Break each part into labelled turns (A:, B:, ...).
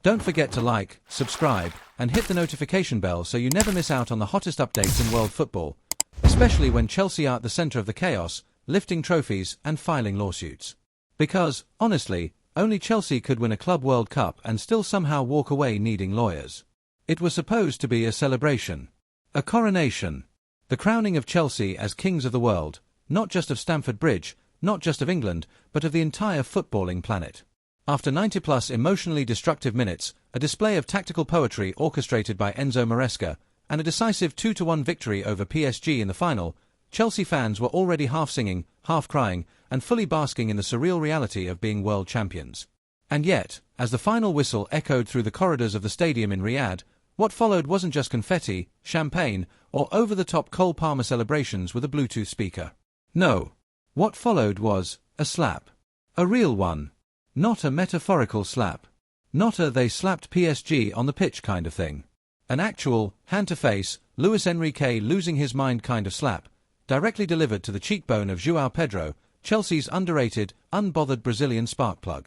A: Don't forget to like, subscribe, and hit the notification bell so you never miss out on the hottest updates in world football, especially when Chelsea are at the center of the chaos, lifting trophies and filing lawsuits. Because, honestly, only Chelsea could win a Club World Cup and still somehow walk away needing lawyers. It was supposed to be a celebration. A coronation. The crowning of Chelsea as kings of the world, not just of Stamford Bridge, not just of England, but of the entire footballing planet. After 90-plus emotionally destructive minutes, a display of tactical poetry orchestrated by Enzo Maresca, and a decisive 2-1 victory over PSG in the final, Chelsea fans were already half singing, half crying, and fully basking in the surreal reality of being world champions. And yet, as the final whistle echoed through the corridors of the stadium in Riyadh, what followed wasn't just confetti, champagne, or over-the-top Cole Palmer celebrations with a Bluetooth speaker. No. What followed was a slap. A real one. Not a metaphorical slap. Not a they slapped PSG on the pitch kind of thing. An actual, hand-to-face, Luis Enrique losing his mind kind of slap, directly delivered to the cheekbone of Joao Pedro, Chelsea's underrated, unbothered Brazilian sparkplug.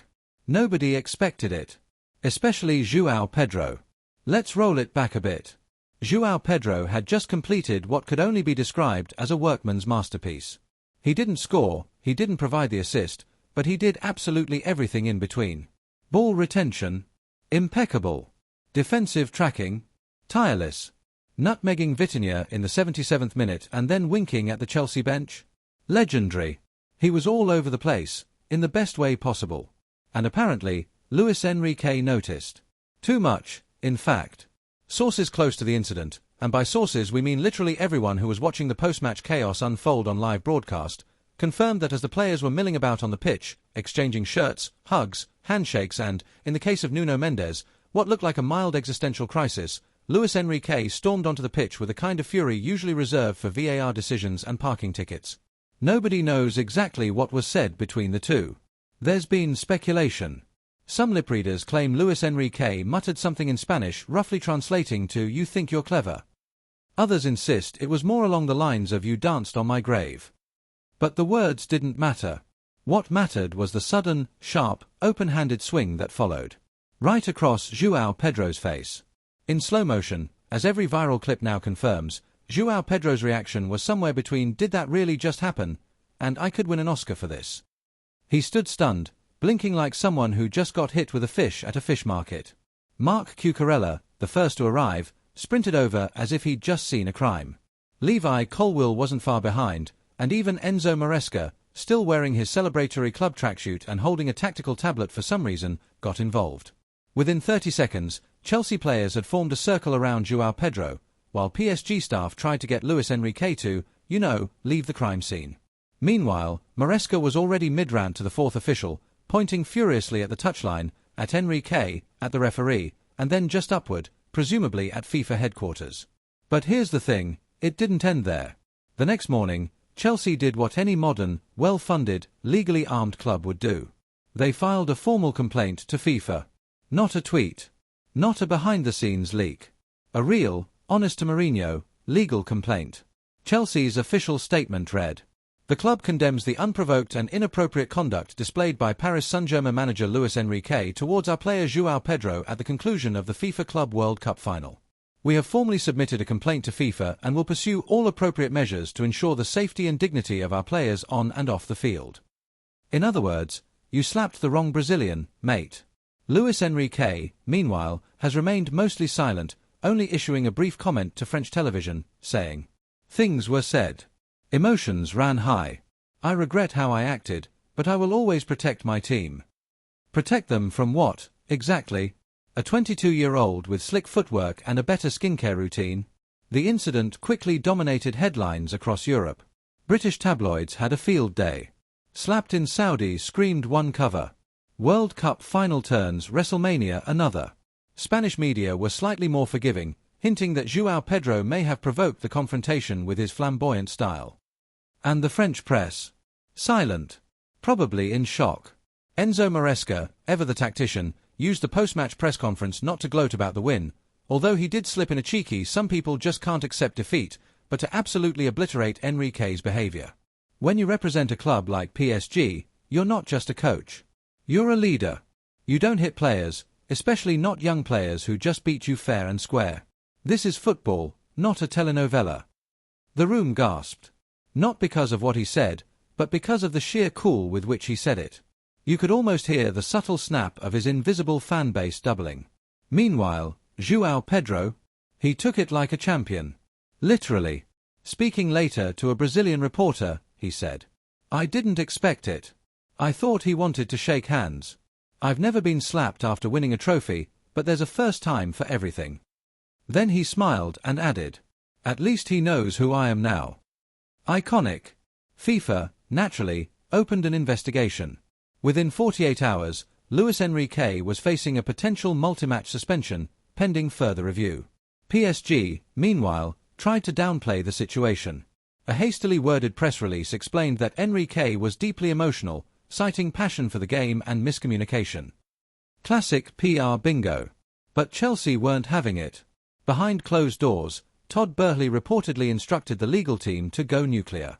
A: Nobody expected it. Especially Joao Pedro. Let's roll it back a bit. Joao Pedro had just completed what could only be described as a workman's masterpiece. He didn't score, he didn't provide the assist, but he did absolutely everything in between. Ball retention, impeccable. Defensive tracking, tireless. Nutmegging Vitinha in the 77th minute and then winking at the Chelsea bench, legendary. He was all over the place, in the best way possible. And apparently, Luis Enrique noticed. Too much, in fact. Sources close to the incident, and by sources we mean literally everyone who was watching the post-match chaos unfold on live broadcast, confirmed that as the players were milling about on the pitch, exchanging shirts, hugs, handshakes and, in the case of Nuno Mendes, what looked like a mild existential crisis, Luis Enrique stormed onto the pitch with a kind of fury usually reserved for VAR decisions and parking tickets. Nobody knows exactly what was said between the two. There's been speculation. Some lip readers claim Luis Enrique muttered something in Spanish roughly translating to "you think you're clever." Others insist it was more along the lines of "you danced on my grave." But the words didn't matter. What mattered was the sudden, sharp, open-handed swing that followed. Right across Joao Pedro's face. In slow motion, as every viral clip now confirms, Joao Pedro's reaction was somewhere between "did that really just happen?" and "I could win an Oscar for this." He stood stunned, blinking like someone who just got hit with a fish at a fish market. Mark Cucurella, the first to arrive, sprinted over as if he'd just seen a crime. Levi Colwill wasn't far behind, and even Enzo Maresca, still wearing his celebratory club tracksuit and holding a tactical tablet for some reason, got involved. Within 30 seconds, Chelsea players had formed a circle around Joao Pedro, while PSG staff tried to get Luis Enrique to, leave the crime scene. Meanwhile, Maresca was already mid-rant to the fourth official, pointing furiously at the touchline, at Enrique, at the referee, and then just upward, presumably at FIFA headquarters. But here's the thing, it didn't end there. The next morning, Chelsea did what any modern, well-funded, legally armed club would do. They filed a formal complaint to FIFA. Not a tweet. Not a behind-the-scenes leak. A real, honest to Mourinho, legal complaint. Chelsea's official statement read: "The club condemns the unprovoked and inappropriate conduct displayed by Paris Saint-Germain manager Luis Enrique towards our player Joao Pedro at the conclusion of the FIFA Club World Cup final. We have formally submitted a complaint to FIFA and will pursue all appropriate measures to ensure the safety and dignity of our players on and off the field." In other words, you slapped the wrong Brazilian, mate. Luis Enrique, meanwhile, has remained mostly silent, only issuing a brief comment to French television, saying, "Things were said. Emotions ran high. I regret how I acted, but I will always protect my team." Protect them from what, exactly? A 22-year-old with slick footwork and a better skincare routine? The incident quickly dominated headlines across Europe. British tabloids had a field day. Slapped in Saudi screamed one cover. World Cup final turns WrestleMania another. Spanish media were slightly more forgiving, hinting that Joao Pedro may have provoked the confrontation with his flamboyant style. And the French press? Silent. Probably in shock. Enzo Maresca, ever the tactician, used the post-match press conference not to gloat about the win, although he did slip in a cheeky "some people just can't accept defeat," but to absolutely obliterate Enrique's behavior. When you represent a club like PSG, you're not just a coach. You're a leader. You don't hit players, especially not young players who just beat you fair and square. This is football, not a telenovela. The room gasped. Not because of what he said, but because of the sheer cool with which he said it. You could almost hear the subtle snap of his invisible fan base doubling. Meanwhile, Joao Pedro, he took it like a champion. Literally. Speaking later to a Brazilian reporter, he said, "I didn't expect it. I thought he wanted to shake hands. I've never been slapped after winning a trophy, but there's a first time for everything." Then he smiled and added, "At least he knows who I am now." Iconic. FIFA, naturally, opened an investigation. Within 48 hours, Luis Enrique was facing a potential multi-match suspension, pending further review. PSG, meanwhile, tried to downplay the situation. A hastily worded press release explained that Enrique was deeply emotional, citing passion for the game and miscommunication. Classic PR bingo. But Chelsea weren't having it. Behind closed doors, Todd Boehly reportedly instructed the legal team to go nuclear.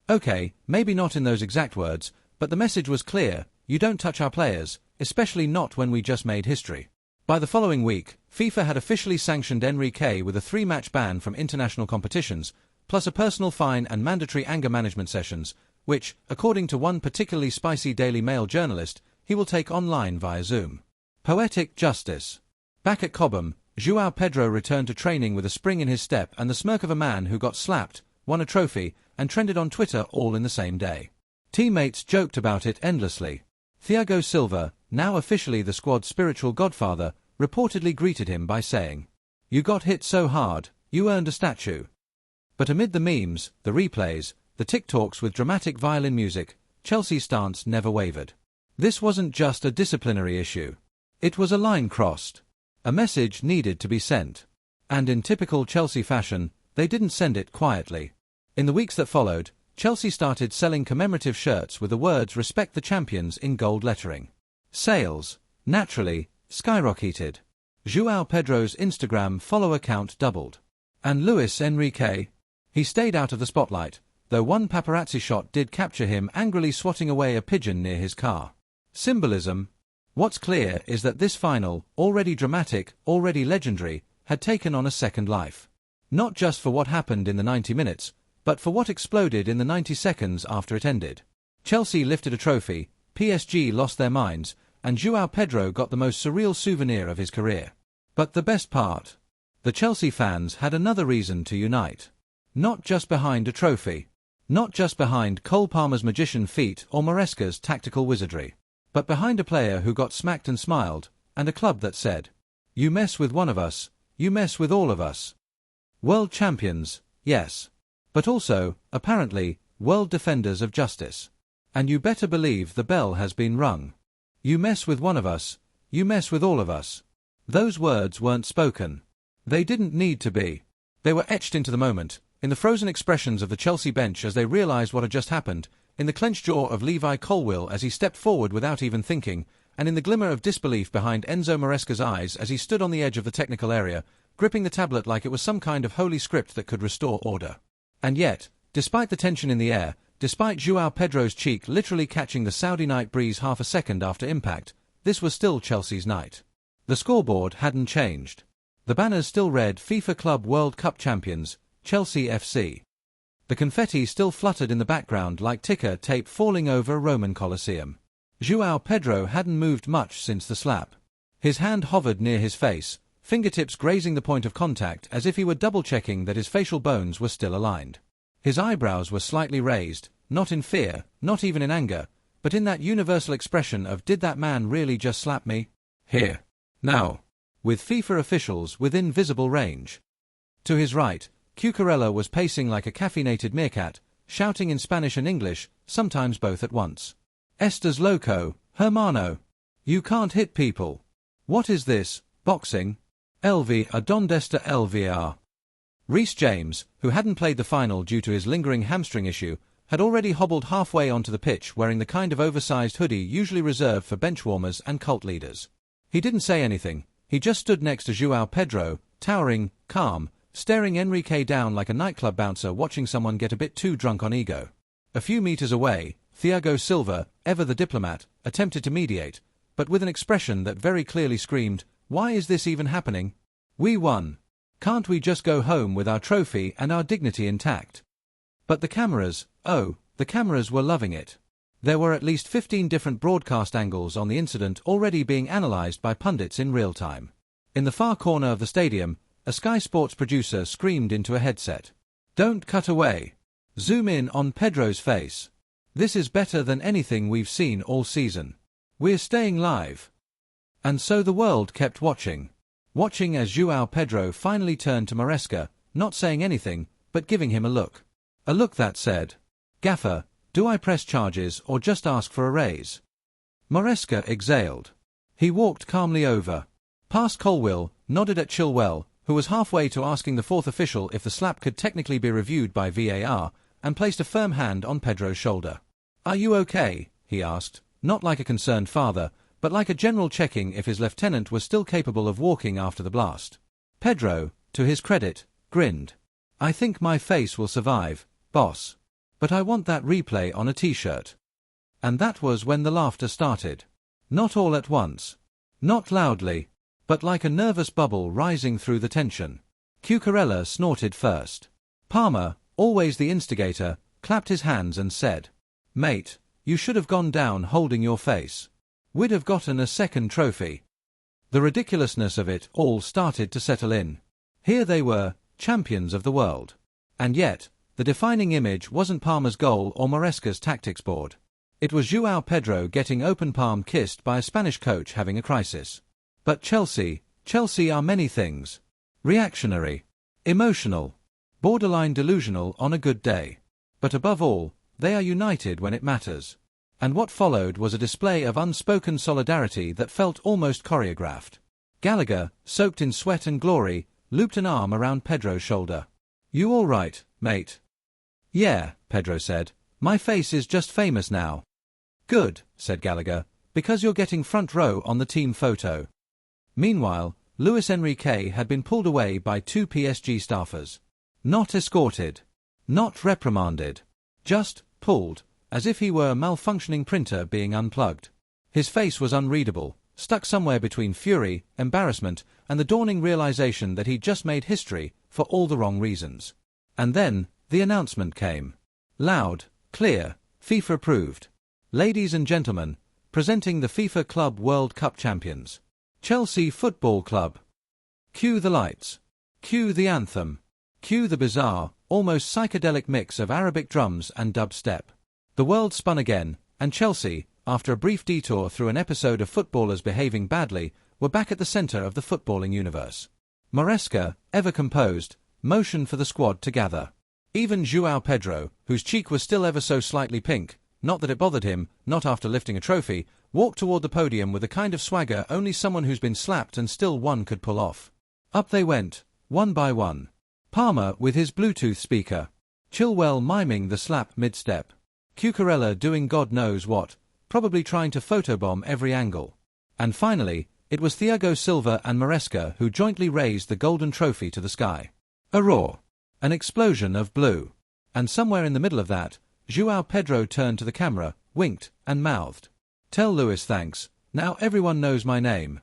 A: Okay, maybe not in those exact words, but the message was clear: you don't touch our players, especially not when we just made history. By the following week, FIFA had officially sanctioned Enrique with a 3-match ban from international competitions, plus a personal fine and mandatory anger management sessions, which, according to one particularly spicy Daily Mail journalist, he will take online via Zoom. Poetic justice. Back at Cobham, Joao Pedro returned to training with a spring in his step and the smirk of a man who got slapped, won a trophy, and trended on Twitter all in the same day. Teammates joked about it endlessly. Thiago Silva, now officially the squad's spiritual godfather, reportedly greeted him by saying, "You got hit so hard, you earned a statue." But amid the memes, the replays, the TikToks with dramatic violin music, Chelsea's stance never wavered. This wasn't just a disciplinary issue. It was a line crossed. A message needed to be sent. And in typical Chelsea fashion, they didn't send it quietly. In the weeks that followed, Chelsea started selling commemorative shirts with the words "Respect the Champions" in gold lettering. Sales, naturally, skyrocketed. Joao Pedro's Instagram follower count doubled. And Luis Enrique? He stayed out of the spotlight, though one paparazzi shot did capture him angrily swatting away a pigeon near his car. Symbolism? What's clear is that this final, already dramatic, already legendary, had taken on a second life. Not just for what happened in the 90 minutes, but for what exploded in the 90 seconds after it ended. Chelsea lifted a trophy, PSG lost their minds, and Joao Pedro got the most surreal souvenir of his career. But the best part? The Chelsea fans had another reason to unite. Not just behind a trophy. Not just behind Cole Palmer's magician feat or Maresca's tactical wizardry. But behind a player who got smacked and smiled, and a club that said, "You mess with one of us, you mess with all of us." World champions, yes. But also, apparently, world defenders of justice. And you better believe the bell has been rung. You mess with one of us, you mess with all of us. Those words weren't spoken. They didn't need to be. They were etched into the moment, in the frozen expressions of the Chelsea bench as they realized what had just happened, in the clenched jaw of Levi Colwill as he stepped forward without even thinking, and in the glimmer of disbelief behind Enzo Maresca's eyes as he stood on the edge of the technical area, gripping the tablet like it was some kind of holy script that could restore order. And yet, despite the tension in the air, despite Joao Pedro's cheek literally catching the Saudi night breeze half a second after impact, this was still Chelsea's night. The scoreboard hadn't changed. The banners still read FIFA Club World Cup Champions, Chelsea FC. The confetti still fluttered in the background like ticker tape falling over a Roman Colosseum. Joao Pedro hadn't moved much since the slap. His hand hovered near his face, fingertips grazing the point of contact as if he were double-checking that his facial bones were still aligned. His eyebrows were slightly raised, not in fear, not even in anger, but in that universal expression of "Did that man really just slap me? Here. Now." With FIFA officials within visible range. To his right, Cucurella was pacing like a caffeinated meerkat, shouting in Spanish and English, sometimes both at once. "Estás loco, hermano. You can't hit people. What is this, boxing? LV a donde está el VAR?" Reece James, who hadn't played the final due to his lingering hamstring issue, had already hobbled halfway onto the pitch wearing the kind of oversized hoodie usually reserved for benchwarmers and cult leaders. He didn't say anything, he just stood next to Joao Pedro, towering, calm, staring Enrique down like a nightclub bouncer watching someone get a bit too drunk on ego. A few meters away, Thiago Silva, ever the diplomat, attempted to mediate, but with an expression that very clearly screamed, "Why is this even happening? We won. Can't we just go home with our trophy and our dignity intact?" But the cameras, oh, the cameras were loving it. There were at least 15 different broadcast angles on the incident already being analyzed by pundits in real time. In the far corner of the stadium, a Sky Sports producer screamed into a headset, "Don't cut away. Zoom in on Pedro's face. This is better than anything we've seen all season. We're staying live." And so the world kept watching as Joao Pedro finally turned to Maresca, not saying anything, but giving him a look. A look that said, "Gaffer, do I press charges or just ask for a raise?" Maresca exhaled. He walked calmly over, past Colwill, nodded at Chilwell, who was halfway to asking the fourth official if the slap could technically be reviewed by VAR, and placed a firm hand on Pedro's shoulder. "Are you okay?" he asked, not like a concerned father, but like a general checking if his lieutenant was still capable of walking after the blast. Pedro, to his credit, grinned. "I think my face will survive, boss. But I want that replay on a t-shirt." And that was when the laughter started. Not all at once. Not loudly. But like a nervous bubble rising through the tension. Cucurella snorted first. Palmer, always the instigator, clapped his hands and said, "Mate, you should have gone down holding your face. We'd have gotten a second trophy." The ridiculousness of it all started to settle in. Here they were, champions of the world. And yet, the defining image wasn't Palmer's goal or Maresca's tactics board. It was Joao Pedro getting open-palm kissed by a Spanish coach having a crisis. But Chelsea are many things. Reactionary, emotional, borderline delusional on a good day. But above all, they are united when it matters. And what followed was a display of unspoken solidarity that felt almost choreographed. Gallagher, soaked in sweat and glory, looped an arm around Pedro's shoulder. "You all right, mate?" "Yeah," Pedro said. "My face is just famous now." "Good," said Gallagher, "because you're getting front row on the team photo." Meanwhile, Luis Enrique had been pulled away by 2 PSG staffers. Not escorted. Not reprimanded. Just pulled, as if he were a malfunctioning printer being unplugged. His face was unreadable, stuck somewhere between fury, embarrassment, and the dawning realization that he'd just made history for all the wrong reasons. And then, the announcement came. Loud, clear, FIFA approved. Ladies and gentlemen, presenting the FIFA Club World Cup champions. Chelsea Football Club. Cue the lights. Cue the anthem. Cue the bizarre, almost psychedelic mix of Arabic drums and dubstep. The world spun again, and Chelsea, after a brief detour through an episode of footballers behaving badly, were back at the center of the footballing universe. Maresca, ever composed, motioned for the squad to gather. Even Joao Pedro, whose cheek was still ever so slightly pink, not that it bothered him, not after lifting a trophy, walked toward the podium with a kind of swagger only someone who's been slapped and still won could pull off. Up they went, one by one. Palmer with his Bluetooth speaker. Chilwell miming the slap mid-step. Cucurella doing God knows what, probably trying to photobomb every angle. And finally, it was Thiago Silva and Maresca who jointly raised the golden trophy to the sky. A roar. An explosion of blue. And somewhere in the middle of that, Joao Pedro turned to the camera, winked, and mouthed, "Tell Luis thanks, now everyone knows my name."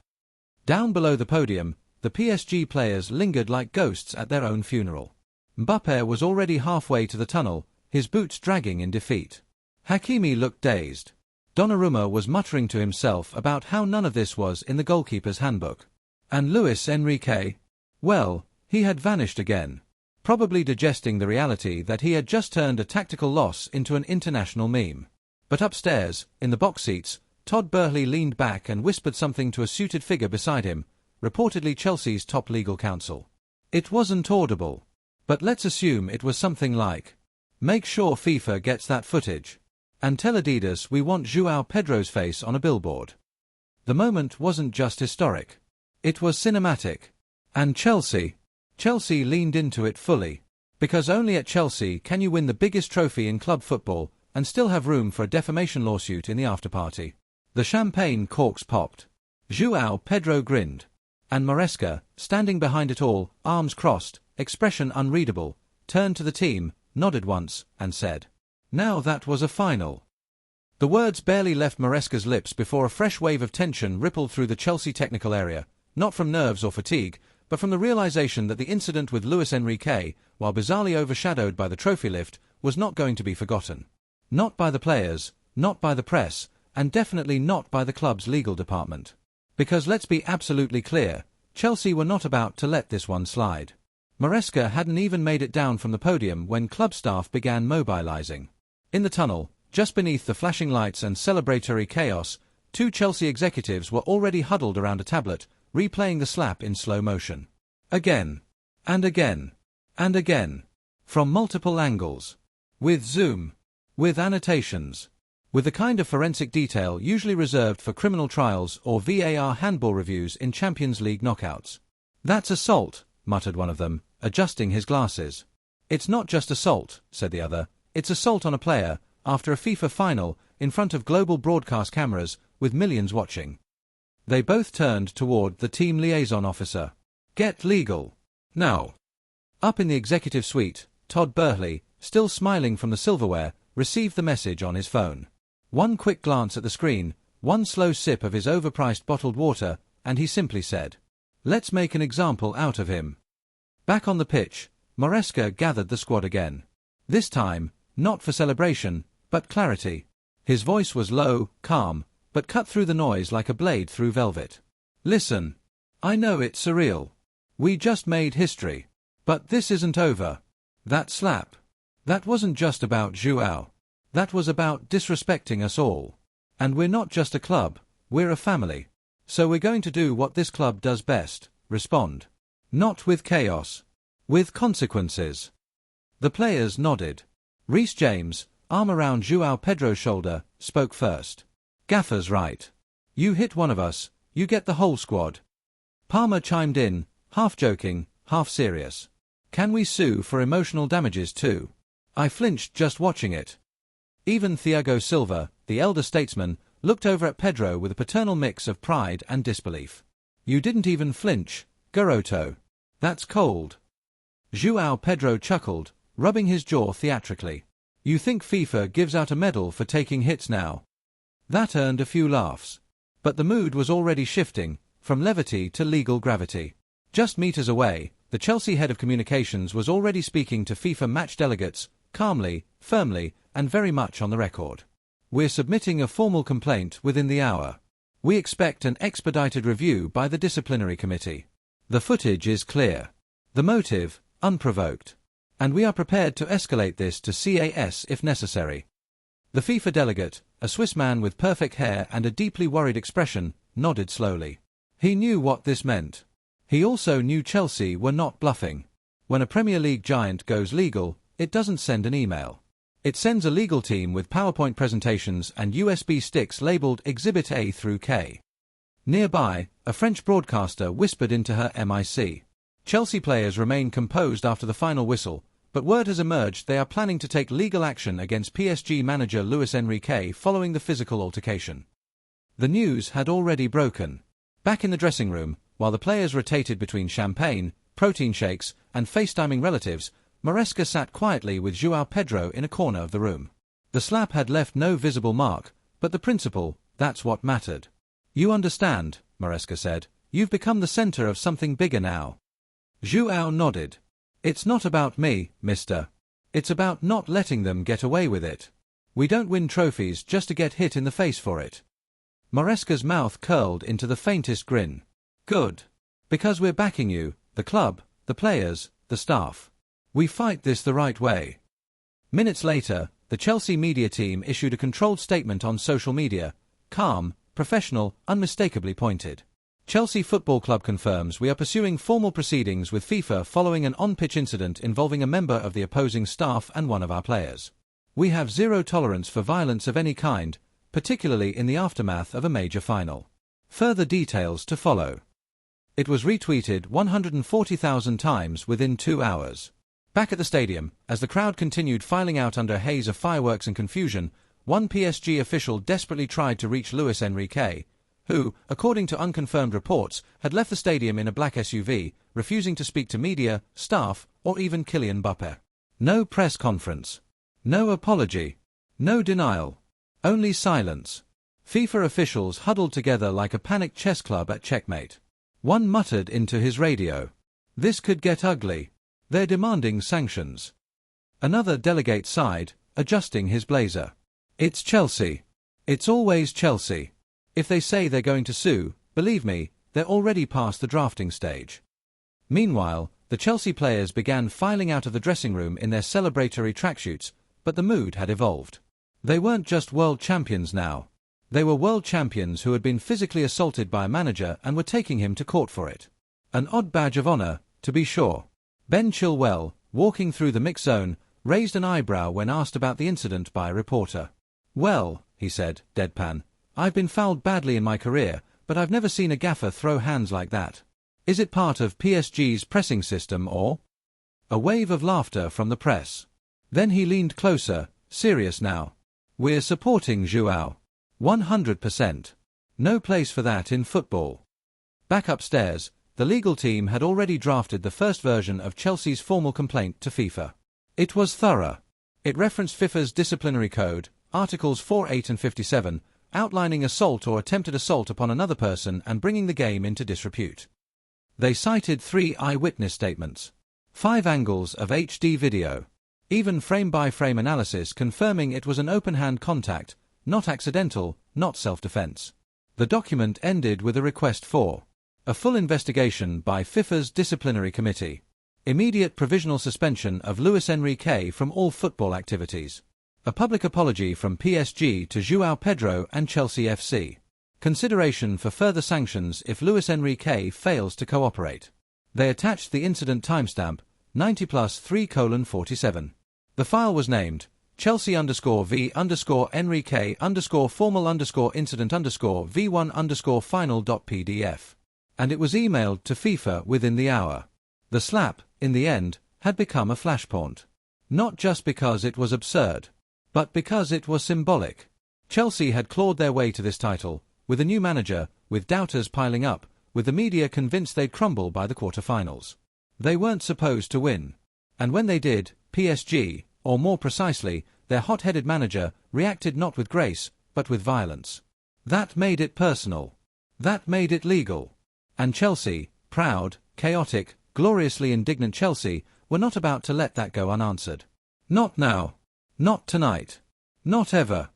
A: Down below the podium, the PSG players lingered like ghosts at their own funeral. Mbappé was already halfway to the tunnel, his boots dragging in defeat. Hakimi looked dazed. Donnarumma was muttering to himself about how none of this was in the goalkeeper's handbook. And Luis Enrique? Well, he had vanished again. Probably digesting the reality that he had just turned a tactical loss into an international meme. But upstairs, in the box seats, Todd Boehly leaned back and whispered something to a suited figure beside him, reportedly Chelsea's top legal counsel. It wasn't audible. But let's assume it was something like, "Make sure FIFA gets that footage. And tell Adidas we want Joao Pedro's face on a billboard." The moment wasn't just historic. It was cinematic. And Chelsea leaned into it fully. Because only at Chelsea can you win the biggest trophy in club football and still have room for a defamation lawsuit in the afterparty. The champagne corks popped. Joao Pedro grinned. And Maresca, standing behind it all, arms crossed, expression unreadable, turned to the team, nodded once, and said, "Now that was a final." The words barely left Maresca's lips before a fresh wave of tension rippled through the Chelsea technical area, not from nerves or fatigue, but from the realization that the incident with Luis Enrique, while bizarrely overshadowed by the trophy lift, was not going to be forgotten. Not by the players, not by the press, and definitely not by the club's legal department. Because let's be absolutely clear, Chelsea were not about to let this one slide. Maresca hadn't even made it down from the podium when club staff began mobilizing. In the tunnel, just beneath the flashing lights and celebratory chaos, two Chelsea executives were already huddled around a tablet, replaying the slap in slow motion. Again. And again. And again. From multiple angles. With zoom. With annotations. With the kind of forensic detail usually reserved for criminal trials or VAR handball reviews in Champions League knockouts. "That's assault," muttered one of them, adjusting his glasses. "It's not just assault," said the other. "It's assault on a player, after a FIFA final, in front of global broadcast cameras, with millions watching." They both turned toward the team liaison officer. "Get legal. Now." Up in the executive suite, Todd Burley, still smiling from the silverware, received the message on his phone. One quick glance at the screen, one slow sip of his overpriced bottled water, and he simply said, "Let's make an example out of him." Back on the pitch, Maresca gathered the squad again. This time, not for celebration, but clarity. His voice was low, calm, but cut through the noise like a blade through velvet. "Listen. I know it's surreal. We just made history. But this isn't over. That slap. That wasn't just about Joao. That was about disrespecting us all. And we're not just a club, we're a family. So we're going to do what this club does best, respond. Not with chaos. With consequences." The players nodded. Reece James, arm around Joao Pedro's shoulder, spoke first. "Gaffer's right. You hit one of us, you get the whole squad." Palmer chimed in, half joking, half serious. "Can we sue for emotional damages too?" I flinched just watching it. Even Thiago Silva, the elder statesman, looked over at Pedro with a paternal mix of pride and disbelief. "You didn't even flinch, Garoto. That's cold." Joao Pedro chuckled, rubbing his jaw theatrically. "You think FIFA gives out a medal for taking hits now?" That earned a few laughs. But the mood was already shifting, from levity to legal gravity. Just meters away, the Chelsea head of communications was already speaking to FIFA match delegates, calmly, firmly, and very much on the record. "We're submitting a formal complaint within the hour. We expect an expedited review by the disciplinary committee. The footage is clear. The motive, unprovoked. And we are prepared to escalate this to CAS if necessary." The FIFA delegate, a Swiss man with perfect hair and a deeply worried expression, nodded slowly. He knew what this meant. He also knew Chelsea were not bluffing. When a Premier League giant goes legal, it doesn't send an email. It sends a legal team with PowerPoint presentations and USB sticks labeled Exhibit A through K. Nearby, a French broadcaster whispered into her mic. Chelsea players remain composed after the final whistle, but word has emerged they are planning to take legal action against PSG manager Luis Enrique following the physical altercation. The news had already broken. Back in the dressing room, while the players rotated between champagne, protein shakes, and FaceTiming relatives, Maresca sat quietly with Joao Pedro in a corner of the room. The slap had left no visible mark, but the principle, that's what mattered. "You understand," Maresca said. "You've become the center of something bigger now." Joao nodded. "It's not about me, mister. It's about not letting them get away with it. We don't win trophies just to get hit in the face for it." Maresca's mouth curled into the faintest grin. "Good. Because we're backing you, the club, the players, the staff. We fight this the right way." Minutes later, the Chelsea media team issued a controlled statement on social media, calm, professional, unmistakably pointed. "Chelsea Football Club confirms we are pursuing formal proceedings with FIFA following an on-pitch incident involving a member of the opposing staff and one of our players. We have zero tolerance for violence of any kind, particularly in the aftermath of a major final. Further details to follow." It was retweeted 140,000 times within 2 hours. Back at the stadium, as the crowd continued filing out under a haze of fireworks and confusion, one PSG official desperately tried to reach Luis Enrique, who, according to unconfirmed reports, had left the stadium in a black SUV, refusing to speak to media, staff, or even Kylian Mbappé. No press conference. No apology. No denial. Only silence. FIFA officials huddled together like a panicked chess club at checkmate. One muttered into his radio, "This could get ugly. They're demanding sanctions." Another delegate sighed, adjusting his blazer. "It's Chelsea. It's always Chelsea. If they say they're going to sue, believe me, they're already past the drafting stage." Meanwhile, the Chelsea players began filing out of the dressing room in their celebratory tracksuits, but the mood had evolved. They weren't just world champions now. They were world champions who had been physically assaulted by a manager and were taking him to court for it. An odd badge of honor, to be sure. Ben Chilwell, walking through the mix zone, raised an eyebrow when asked about the incident by a reporter. "Well," he said, deadpan, "I've been fouled badly in my career, but I've never seen a gaffer throw hands like that. Is it part of PSG's pressing system or?" A wave of laughter from the press. Then he leaned closer, serious now. "We're supporting Joao. 100%. No place for that in football." Back upstairs, the legal team had already drafted the first version of Chelsea's formal complaint to FIFA. It was thorough. It referenced FIFA's disciplinary code, Articles 4, 8 and 57, outlining assault or attempted assault upon another person and bringing the game into disrepute. They cited 3 eyewitness statements, 5 angles of HD video, even frame-by-frame analysis confirming it was an open-hand contact, not accidental, not self-defense. The document ended with a request for a full investigation by FIFA's disciplinary committee, immediate provisional suspension of Luis Enrique from all football activities, a public apology from PSG to Joao Pedro and Chelsea FC, consideration for further sanctions if Luis Enrique fails to cooperate. They attached the incident timestamp, 90+3:47. The file was named Chelsea_V_Enrique_formal_incident_V1_final.pdf, and it was emailed to FIFA within the hour. The slap, in the end, had become a flashpoint. Not just because it was absurd, but because it was symbolic. Chelsea had clawed their way to this title, with a new manager, with doubters piling up, with the media convinced they'd crumble by the quarter-finals. They weren't supposed to win. And when they did, PSG, or more precisely, their hot-headed manager, reacted not with grace, but with violence. That made it personal. That made it legal. And Chelsea, proud, chaotic, gloriously indignant Chelsea, were not about to let that go unanswered. Not now. Not tonight. Not ever.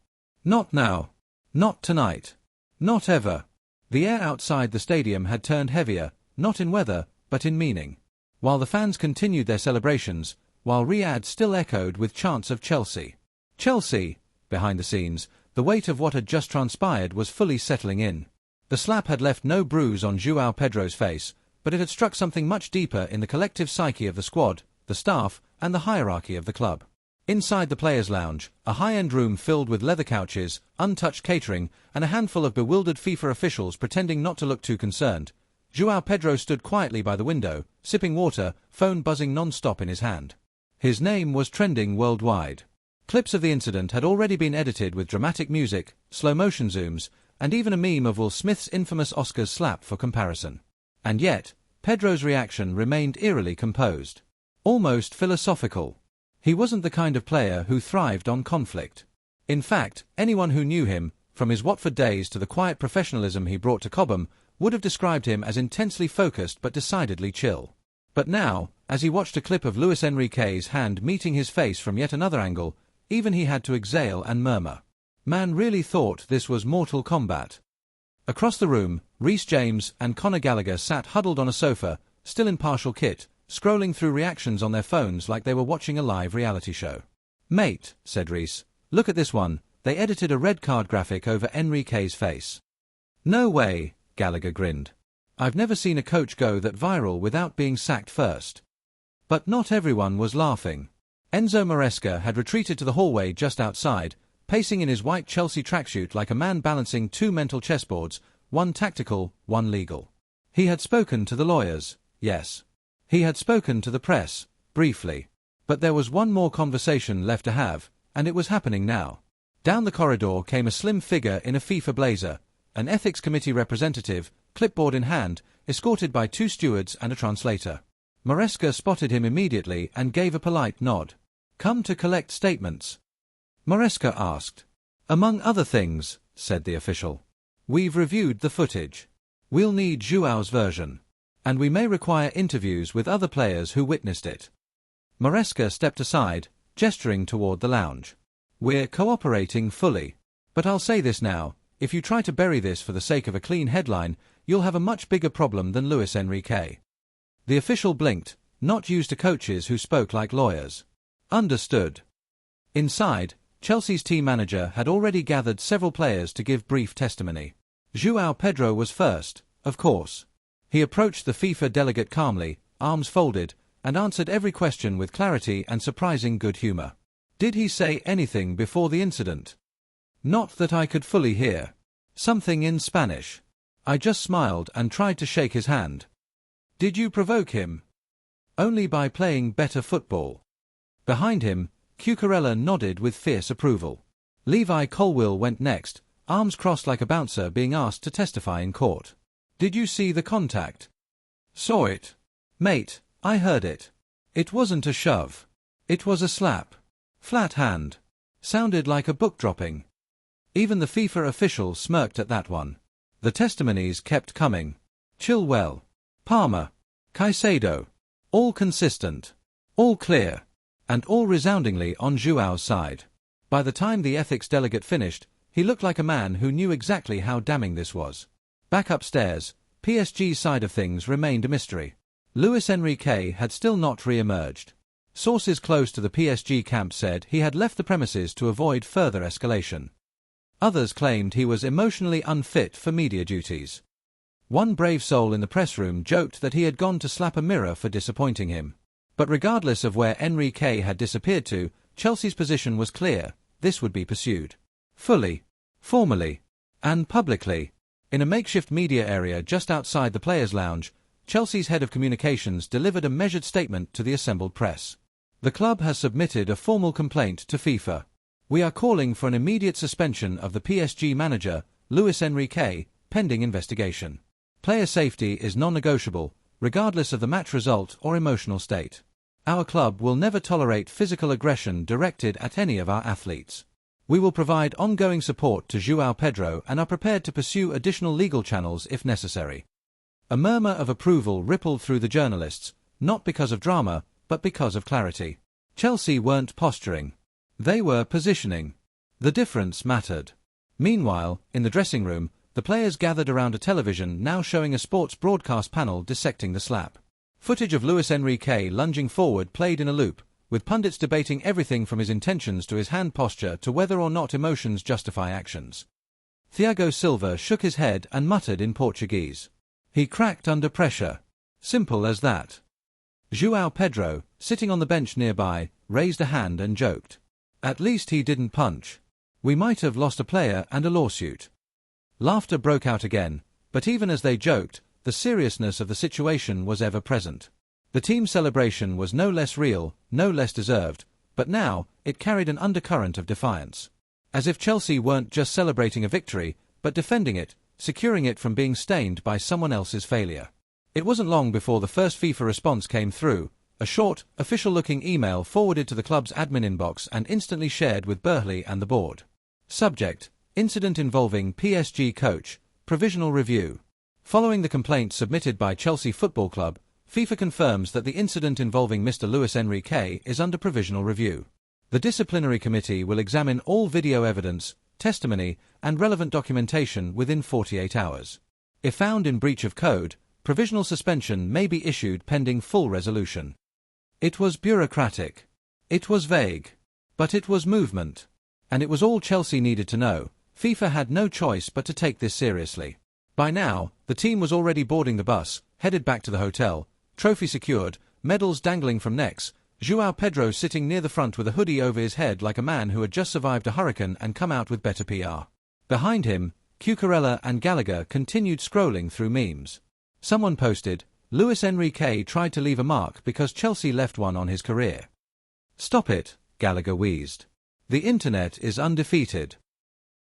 A: Not now. Not tonight. Not ever. The air outside the stadium had turned heavier, not in weather, but in meaning. While the fans continued their celebrations, while Riyadh still echoed with chants of Chelsea. Chelsea, behind the scenes, the weight of what had just transpired was fully settling in. The slap had left no bruise on Joao Pedro's face, but it had struck something much deeper in the collective psyche of the squad, the staff, and the hierarchy of the club. Inside the players' lounge, a high-end room filled with leather couches, untouched catering, and a handful of bewildered FIFA officials pretending not to look too concerned, Joao Pedro stood quietly by the window, sipping water, phone buzzing non-stop in his hand. His name was trending worldwide. Clips of the incident had already been edited with dramatic music, slow-motion zooms, and even a meme of Will Smith's infamous Oscars slap for comparison. And yet, Pedro's reaction remained eerily composed. Almost philosophical. He wasn't the kind of player who thrived on conflict. In fact, anyone who knew him, from his Watford days to the quiet professionalism he brought to Cobham, would have described him as intensely focused but decidedly chill. But now, as he watched a clip of Luis Enrique's hand meeting his face from yet another angle, even he had to exhale and murmur. Man really thought this was Mortal Kombat. Across the room, Reece James and Conor Gallagher sat huddled on a sofa, still in partial kit, scrolling through reactions on their phones like they were watching a live reality show. "Mate," said Reece, "look at this one, they edited a red card graphic over Enrique's face." "No way," Gallagher grinned. "I've never seen a coach go that viral without being sacked first." But not everyone was laughing. Enzo Maresca had retreated to the hallway just outside, pacing in his white Chelsea tracksuit like a man balancing 2 mental chessboards, one tactical, one legal. He had spoken to the lawyers, yes. He had spoken to the press, briefly. But there was one more conversation left to have, and it was happening now. Down the corridor came a slim figure in a FIFA blazer, an ethics committee representative, clipboard in hand, escorted by 2 stewards and a translator. Maresca spotted him immediately and gave a polite nod. "Come to collect statements?" Maresca asked. Among other things, said the official. We've reviewed the footage. We'll need Joao's version. And we may require interviews with other players who witnessed it. Maresca stepped aside, gesturing toward the lounge. We're cooperating fully. But I'll say this now, if you try to bury this for the sake of a clean headline, you'll have a much bigger problem than Luis Enrique. The official blinked, not used to coaches who spoke like lawyers. Understood. Inside, Chelsea's team manager had already gathered several players to give brief testimony. Joao Pedro was first, of course. He approached the FIFA delegate calmly, arms folded, and answered every question with clarity and surprising good humor. Did he say anything before the incident? Not that I could fully hear. Something in Spanish. I just smiled and tried to shake his hand. Did you provoke him? Only by playing better football. Behind him, Cucurella nodded with fierce approval. Levi Colwill went next, arms crossed like a bouncer being asked to testify in court. Did you see the contact? Saw it. Mate, I heard it. It wasn't a shove. It was a slap. Flat hand. Sounded like a book dropping. Even the FIFA official smirked at that one. The testimonies kept coming. Chilwell. Palmer. Caicedo. All consistent. All clear. And all resoundingly on Joao's side. By the time the ethics delegate finished, he looked like a man who knew exactly how damning this was. Back upstairs, PSG's side of things remained a mystery. Luis Enrique had still not re-emerged. Sources close to the PSG camp said he had left the premises to avoid further escalation. Others claimed he was emotionally unfit for media duties. One brave soul in the press room joked that he had gone to slap a mirror for disappointing him. But regardless of where Enrique had disappeared to, Chelsea's position was clear: this would be pursued. Fully, formally, and publicly. In a makeshift media area just outside the players' lounge, Chelsea's head of communications delivered a measured statement to the assembled press. The club has submitted a formal complaint to FIFA. We are calling for an immediate suspension of the PSG manager, Luis Enrique, pending investigation. Player safety is non-negotiable, regardless of the match result or emotional state. Our club will never tolerate physical aggression directed at any of our athletes. We will provide ongoing support to Joao Pedro and are prepared to pursue additional legal channels if necessary. A murmur of approval rippled through the journalists, not because of drama, but because of clarity. Chelsea weren't posturing. They were positioning. The difference mattered. Meanwhile, in the dressing room, the players gathered around a television now showing a sports broadcast panel dissecting the slap. Footage of Luis Enrique lunging forward played in a loop, with pundits debating everything from his intentions to his hand posture to whether or not emotions justify actions. Thiago Silva shook his head and muttered in Portuguese. He cracked under pressure. Simple as that. Joao Pedro, sitting on the bench nearby, raised a hand and joked. At least he didn't punch. We might have lost a player and a lawsuit. Laughter broke out again, but even as they joked, the seriousness of the situation was ever present. The team celebration was no less real, no less deserved, but now, it carried an undercurrent of defiance. As if Chelsea weren't just celebrating a victory, but defending it, securing it from being stained by someone else's failure. It wasn't long before the first FIFA response came through, a short, official-looking email forwarded to the club's admin inbox and instantly shared with Burley and the board. Subject: Incident involving PSG coach, provisional review. Following the complaint submitted by Chelsea Football Club, FIFA confirms that the incident involving Mr. Luis Enrique is under provisional review. The disciplinary committee will examine all video evidence, testimony, and relevant documentation within 48 hours. If found in breach of code, provisional suspension may be issued pending full resolution. It was bureaucratic. It was vague. But it was movement. And it was all Chelsea needed to know. FIFA had no choice but to take this seriously. By now, the team was already boarding the bus, headed back to the hotel, trophy secured, medals dangling from necks, Joao Pedro sitting near the front with a hoodie over his head like a man who had just survived a hurricane and come out with better PR. Behind him, Cucurella and Gallagher continued scrolling through memes. Someone posted, Luis Enrique tried to leave a mark because Chelsea left one on his career. Stop it, Gallagher wheezed. The internet is undefeated.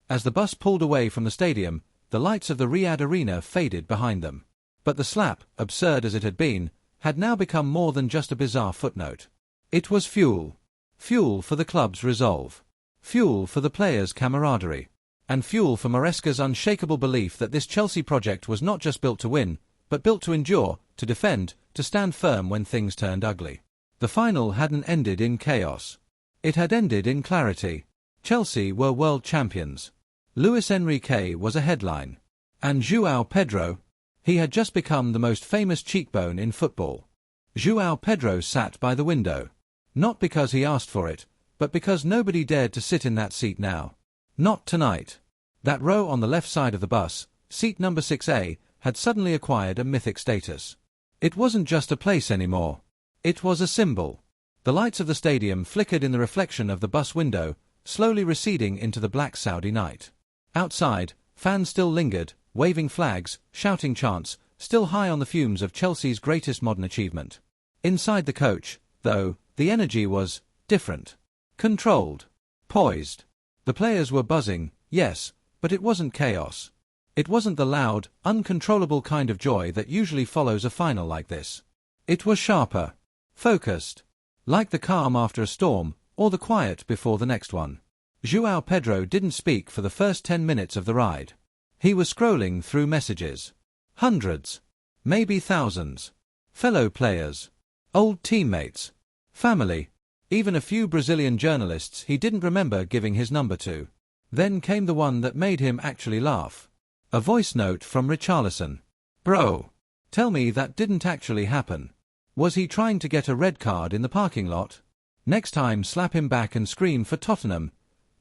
A: As the bus pulled away from the stadium, the lights of the Riyadh Arena faded behind them. But the slap, absurd as it had been, had now become more than just a bizarre footnote. It was fuel. Fuel for the club's resolve. Fuel for the players' camaraderie. And fuel for Maresca's unshakable belief that this Chelsea project was not just built to win, but built to endure, to defend, to stand firm when things turned ugly. The final hadn't ended in chaos. It had ended in clarity. Chelsea were world champions. Luis Enrique was a headline. And Joao Pedro, he had just become the most famous cheekbone in football. Joao Pedro sat by the window. Not because he asked for it, but because nobody dared to sit in that seat now. Not tonight. That row on the left side of the bus, seat number 6A, had suddenly acquired a mythic status. It wasn't just a place anymore. It was a symbol. The lights of the stadium flickered in the reflection of the bus window, slowly receding into the black Saudi night. Outside, fans still lingered, waving flags, shouting chants, still high on the fumes of Chelsea's greatest modern achievement. Inside the coach, though, the energy was different. Controlled. Poised. The players were buzzing, yes, but it wasn't chaos. It wasn't the loud, uncontrollable kind of joy that usually follows a final like this. It was sharper. Focused. Like the calm after a storm, or the quiet before the next one. Joao Pedro didn't speak for the first 10 minutes of the ride. He was scrolling through messages. Hundreds. Maybe thousands. Fellow players. Old teammates. Family. Even a few Brazilian journalists he didn't remember giving his number to. Then came the one that made him actually laugh. A voice note from Richarlison. Bro. Tell me that didn't actually happen. Was he trying to get a red card in the parking lot? Next time slap him back and scream for Tottenham,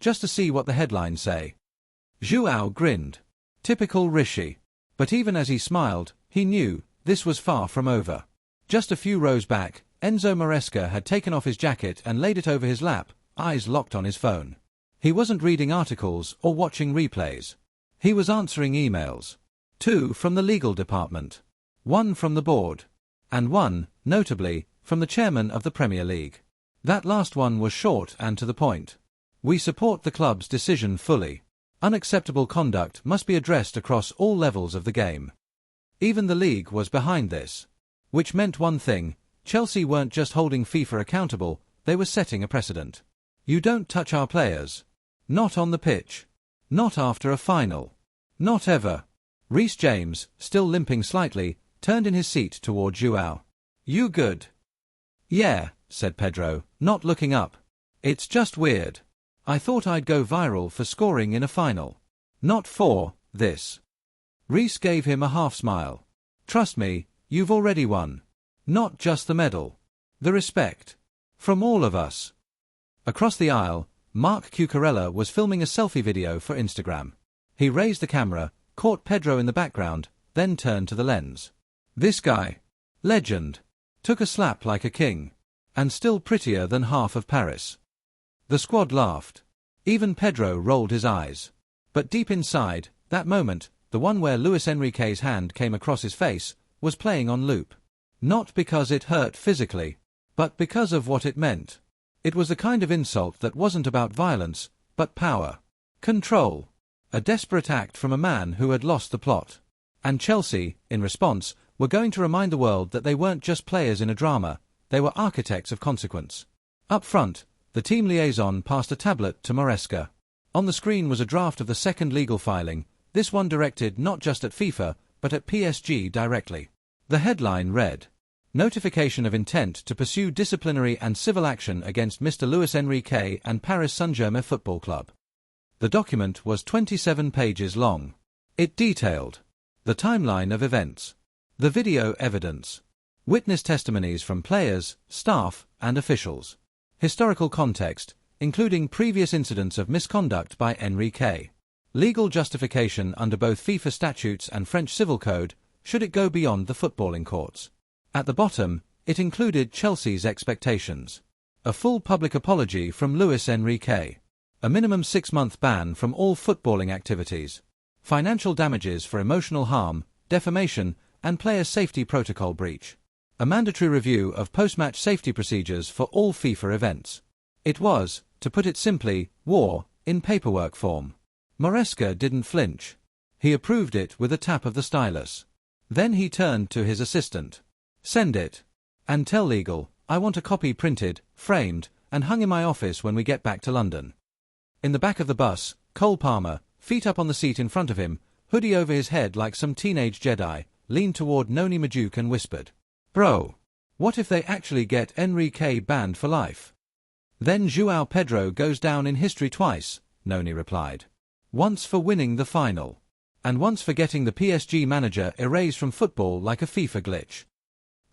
A: just to see what the headlines say. Joao grinned. Typical Rishi. But even as he smiled, he knew this was far from over. Just a few rows back, Enzo Maresca had taken off his jacket and laid it over his lap, eyes locked on his phone. He wasn't reading articles or watching replays. He was answering emails. 2 from the legal department. 1 from the board. And 1, notably, from the chairman of the Premier League. That last one was short and to the point. We support the club's decision fully. Unacceptable conduct must be addressed across all levels of the game. Even the league was behind this. Which meant one thing: Chelsea weren't just holding FIFA accountable, they were setting a precedent. You don't touch our players. Not on the pitch. Not after a final. Not ever. Reece James, still limping slightly, turned in his seat toward Joao. You good? Yeah, said Pedro, not looking up. It's just weird. I thought I'd go viral for scoring in a final. Not for this. Reece gave him a half smile. Trust me, you've already won. Not just the medal. The respect. From all of us. Across the aisle, Mark Cucurella was filming a selfie video for Instagram. He raised the camera, caught Pedro in the background, then turned to the lens. This guy. Legend. Took a slap like a king. And still prettier than half of Paris. The squad laughed. Even Pedro rolled his eyes. But deep inside, that moment, the one where Luis Enrique's hand came across his face, was playing on loop. Not because it hurt physically, but because of what it meant. It was the kind of insult that wasn't about violence, but power. Control. A desperate act from a man who had lost the plot. And Chelsea, in response, were going to remind the world that they weren't just players in a drama, they were architects of consequence. Up front, the team liaison passed a tablet to Maresca. On the screen was a draft of the second legal filing, this one directed not just at FIFA, but at PSG directly. The headline read, "Notification of intent to pursue disciplinary and civil action against Mr. Luis Enrique and Paris Saint-Germain Football Club." The document was 27 pages long. It detailed the timeline of events, the video evidence, witness testimonies from players, staff, and officials, historical context, including previous incidents of misconduct by Enrique, legal justification under both FIFA statutes and French civil code, should it go beyond the footballing courts. At the bottom, it included Chelsea's expectations. A full public apology from Luis Enrique. A minimum 6-month ban from all footballing activities. Financial damages for emotional harm, defamation, and player safety protocol breach. A mandatory review of post-match safety procedures for all FIFA events. It was, to put it simply, war, in paperwork form. Maresca didn't flinch. He approved it with a tap of the stylus. Then he turned to his assistant. "Send it. And tell legal, I want a copy printed, framed, and hung in my office when we get back to London." In the back of the bus, Cole Palmer, feet up on the seat in front of him, hoodie over his head like some teenage Jedi, leaned toward Noni Majuk and whispered, "Bro, what if they actually get Enrique banned for life?" "Then Joao Pedro goes down in history twice," Noni replied. "Once for winning the final. And once for getting the PSG manager erased from football like a FIFA glitch."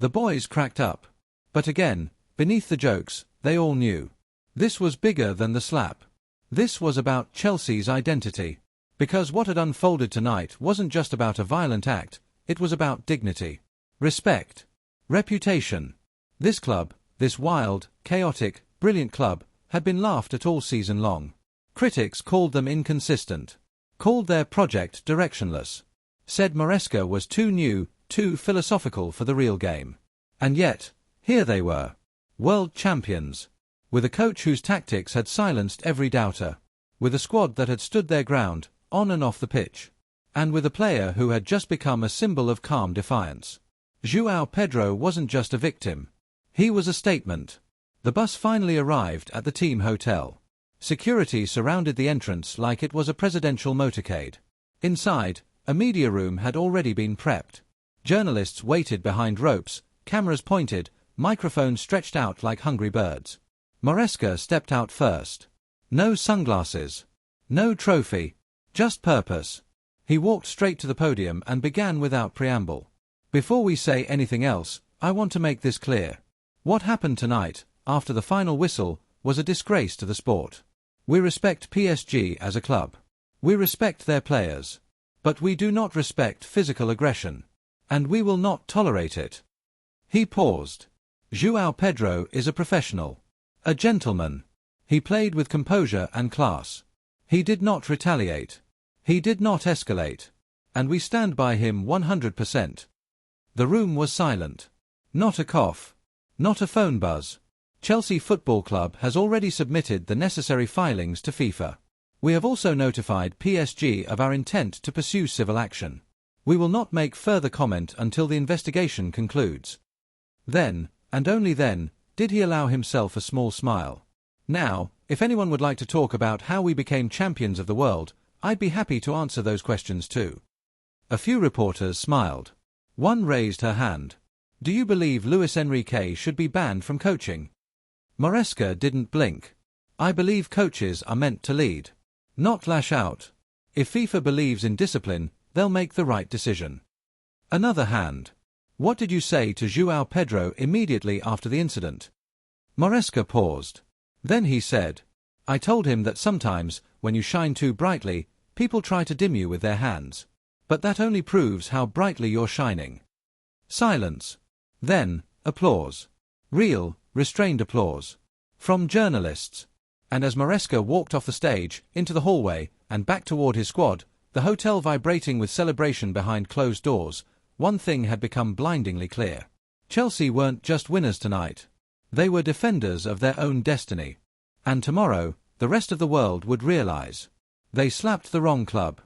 A: The boys cracked up. But again, beneath the jokes, they all knew. This was bigger than the slap. This was about Chelsea's identity. Because what had unfolded tonight wasn't just about a violent act, it was about dignity, respect, reputation. This club, this wild, chaotic, brilliant club, had been laughed at all season long. Critics called them inconsistent, called their project directionless, said Maresca was too new, too philosophical for the real game. And yet, here they were, world champions, with a coach whose tactics had silenced every doubter, with a squad that had stood their ground, on and off the pitch, and with a player who had just become a symbol of calm defiance. Joao Pedro wasn't just a victim. He was a statement. The bus finally arrived at the team hotel. Security surrounded the entrance like it was a presidential motorcade. Inside, a media room had already been prepped. Journalists waited behind ropes, cameras pointed, microphones stretched out like hungry birds. Maresca stepped out first. No sunglasses. No trophy. Just purpose. He walked straight to the podium and began without preamble. "Before we say anything else, I want to make this clear. What happened tonight, after the final whistle, was a disgrace to the sport. We respect PSG as a club. We respect their players. But we do not respect physical aggression. And we will not tolerate it." He paused. Joao Pedro is a professional. A gentleman. He played with composure and class. He did not retaliate. He did not escalate. And we stand by him 100%. The room was silent. Not a cough. Not a phone buzz. Chelsea Football Club has already submitted the necessary filings to FIFA. We have also notified PSG of our intent to pursue civil action. We will not make further comment until the investigation concludes. Then, and only then, did he allow himself a small smile. "Now, if anyone would like to talk about how we became champions of the world, I'd be happy to answer those questions too." A few reporters smiled. One raised her hand. "Do you believe Luis Enrique should be banned from coaching?" Maresca didn't blink. "I believe coaches are meant to lead, not lash out. If FIFA believes in discipline, they'll make the right decision." Another hand. "What did you say to Joao Pedro immediately after the incident?" Maresca paused. Then he said, "I told him that sometimes, when you shine too brightly, people try to dim you with their hands. But that only proves how brightly you're shining." Silence. Then, applause. Real, restrained applause. From journalists. And as Maresca walked off the stage, into the hallway, and back toward his squad, the hotel vibrating with celebration behind closed doors, one thing had become blindingly clear. Chelsea weren't just winners tonight. They were defenders of their own destiny. And tomorrow, the rest of the world would realize. They slapped the wrong club.